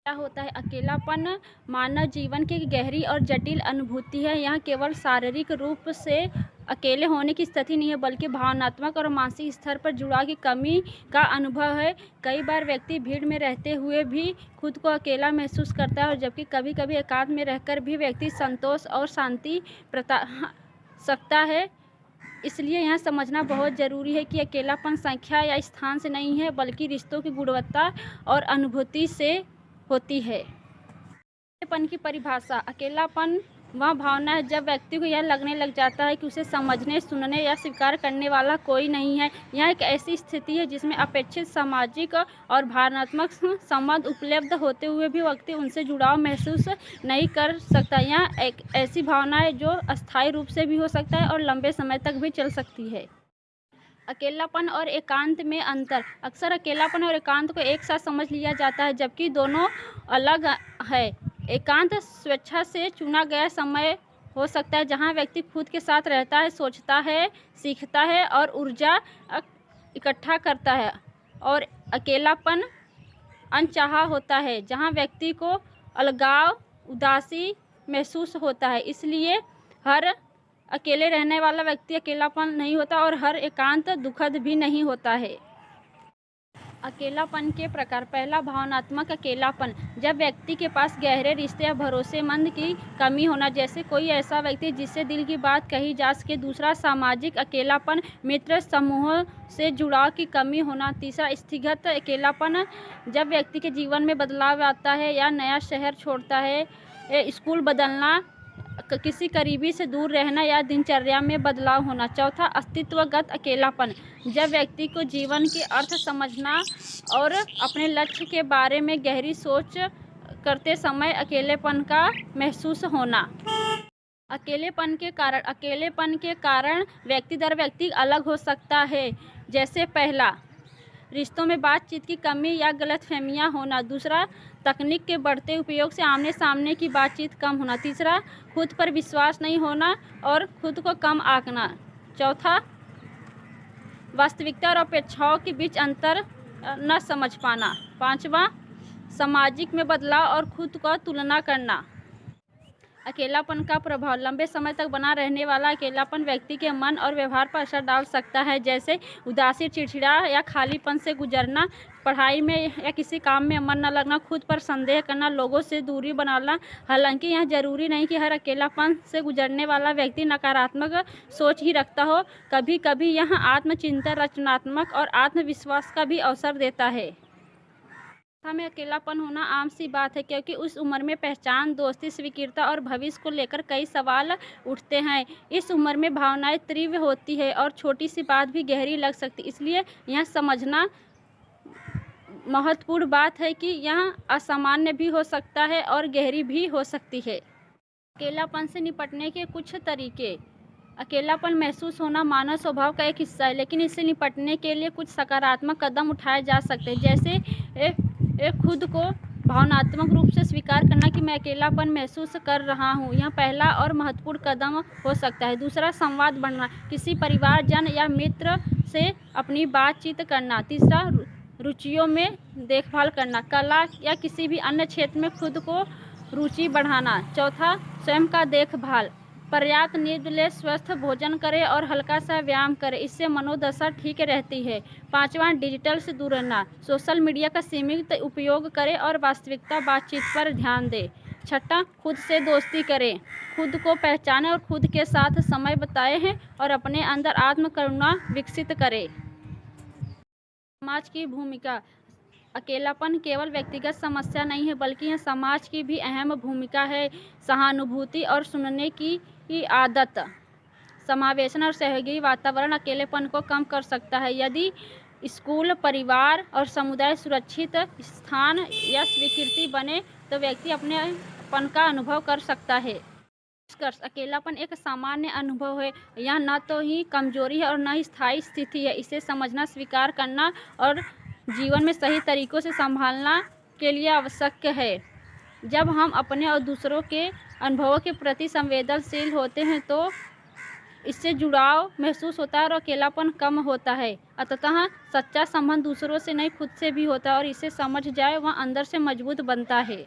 क्या होता है अकेलापन? मानव जीवन की गहरी और जटिल अनुभूति है। यह केवल शारीरिक रूप से अकेले होने की स्थिति नहीं है, बल्कि भावनात्मक और मानसिक स्तर पर जुड़ाव की कमी का अनुभव है। कई बार व्यक्ति भीड़ में रहते हुए भी खुद को अकेला महसूस करता है, और जबकि कभी-कभी एकांत में रहकर भी व्यक्ति संतोष और शांति प्रता सकता है। इसलिए यह समझना बहुत ज़रूरी है कि अकेलापन संख्या या स्थान से नहीं है, बल्कि रिश्तों की गुणवत्ता और अनुभूति से होती है। अकेलेपन की परिभाषा। अकेलापन वह भावना है जब व्यक्ति को यह लगने लग जाता है कि उसे समझने, सुनने या स्वीकार करने वाला कोई नहीं है। यह एक ऐसी स्थिति है जिसमें अपेक्षित सामाजिक और भावनात्मक संबंध उपलब्ध होते हुए भी व्यक्ति उनसे जुड़ाव महसूस नहीं कर सकता। यह एक ऐसी भावना है जो अस्थायी रूप से भी हो सकता है और लंबे समय तक भी चल सकती है। अकेलापन और एकांत में अंतर। अक्सर अकेलापन और एकांत को एक साथ समझ लिया जाता है, जबकि दोनों अलग है। एकांत स्वेच्छा से चुना गया समय हो सकता है, जहां व्यक्ति खुद के साथ रहता है, सोचता है, सीखता है और ऊर्जा इकट्ठा करता है। और अकेलापन अनचाहा होता है, जहां व्यक्ति को अलगाव, उदासी महसूस होता है। इसलिए हर अकेले रहने वाला व्यक्ति अकेलापन नहीं होता और हर एकांत दुखद भी नहीं होता है। अकेलापन के प्रकार। पहला, भावनात्मक अकेलापन। जब व्यक्ति के पास गहरे रिश्ते या भरोसेमंद की कमी होना, जैसे कोई ऐसा व्यक्ति जिससे दिल की बात कही जा सके। दूसरा, सामाजिक अकेलापन। मित्र समूह से जुड़ाव की कमी होना। तीसरा, व्यक्तिगत अकेलापन। जब व्यक्ति के जीवन में बदलाव आता है या नया शहर छोड़ता है, स्कूल बदलना, किसी करीबी से दूर रहना या दिनचर्या में बदलाव होना। चौथा, अस्तित्वगत अकेलापन। जब व्यक्ति को जीवन के अर्थ समझना और अपने लक्ष्य के बारे में गहरी सोच करते समय अकेलेपन का महसूस होना। अकेलेपन के कारण। अकेलेपन के कारण व्यक्ति दर व्यक्ति अलग हो सकता है। जैसे पहला, रिश्तों में बातचीत की कमी या गलतफहमियां होना। दूसरा, तकनीक के बढ़ते उपयोग से आमने सामने की बातचीत कम होना। तीसरा, खुद पर विश्वास नहीं होना और खुद को कम आंकना। चौथा, वास्तविकता और अपेक्षाओं के बीच अंतर न समझ पाना। पांचवा, सामाजिक में बदलाव और खुद को तुलना करना। अकेलापन का प्रभाव। लंबे समय तक बना रहने वाला अकेलापन व्यक्ति के मन और व्यवहार पर असर डाल सकता है, जैसे उदासी, चिड़चिड़ा या खालीपन से गुजरना, पढ़ाई में या किसी काम में मन न लगना, खुद पर संदेह करना, लोगों से दूरी बनाना। हालांकि यह जरूरी नहीं कि हर अकेलापन से गुजरने वाला व्यक्ति नकारात्मक सोच ही रखता हो। कभी कभी यह आत्मचिंतन, रचनात्मक और आत्मविश्वास का भी अवसर देता है। में अकेलापन होना आम सी बात है, क्योंकि उस उम्र में पहचान, दोस्ती, स्वीकृति और भविष्य को लेकर कई सवाल उठते हैं। इस उम्र में भावनाएं तीव्र होती है और छोटी सी बात भी गहरी लग सकती है। इसलिए यह समझना महत्वपूर्ण बात है कि यह असामान्य भी हो सकता है और गहरी भी हो सकती है। अकेलापन से निपटने के कुछ तरीके। अकेलापन महसूस होना मानव स्वभाव का एक हिस्सा है, लेकिन इससे निपटने के लिए कुछ सकारात्मक कदम उठाए जा सकते हैं। जैसे खुद को भावनात्मक रूप से स्वीकार करना कि मैं अकेलापन महसूस कर रहा हूँ। यह पहला और महत्वपूर्ण कदम हो सकता है। दूसरा, संवाद बढ़ाना, किसी परिवारजन या मित्र से अपनी बातचीत करना। तीसरा, रुचियों में देखभाल करना, कला या किसी भी अन्य क्षेत्र में खुद को रुचि बढ़ाना। चौथा, स्वयं का देखभाल, पर्याप्त नींद लें, स्वस्थ भोजन करें और हल्का सा व्यायाम करें, इससे मनोदशा ठीक रहती है। पांचवा, डिजिटल से दूर रहना, सोशल मीडिया का सीमित उपयोग करें और वास्तविकता बातचीत पर ध्यान दें। छठा, खुद से दोस्ती करें, खुद को पहचानें और खुद के साथ समय बिताएं हैं और अपने अंदर आत्मकरुणा विकसित करें। समाज की भूमिका। अकेलापन केवल व्यक्तिगत समस्या नहीं है, बल्कि यह समाज की भी अहम भूमिका है। सहानुभूति और सुनने की आदत, समावेशन और सहयोगी वातावरण अकेलेपन को कम कर सकता है। यदि स्कूल, परिवार और समुदाय सुरक्षित स्थान या स्वीकृति बने, तो व्यक्ति अपनेपन का अनुभव कर सकता है। अकेलापन एक सामान्य अनुभव है। यह न तो ही कमजोरी है और न ही स्थायी स्थिति है। इसे समझना, स्वीकार करना और जीवन में सही तरीकों से संभालना के लिए आवश्यक है। जब हम अपने और दूसरों के अनुभवों के प्रति संवेदनशील होते हैं तो इससे जुड़ाव महसूस होता है और अकेलापन कम होता है। अतः सच्चा संबंध दूसरों से नहीं खुद से भी होता है और इसे समझ जाए वह अंदर से मजबूत बनता है।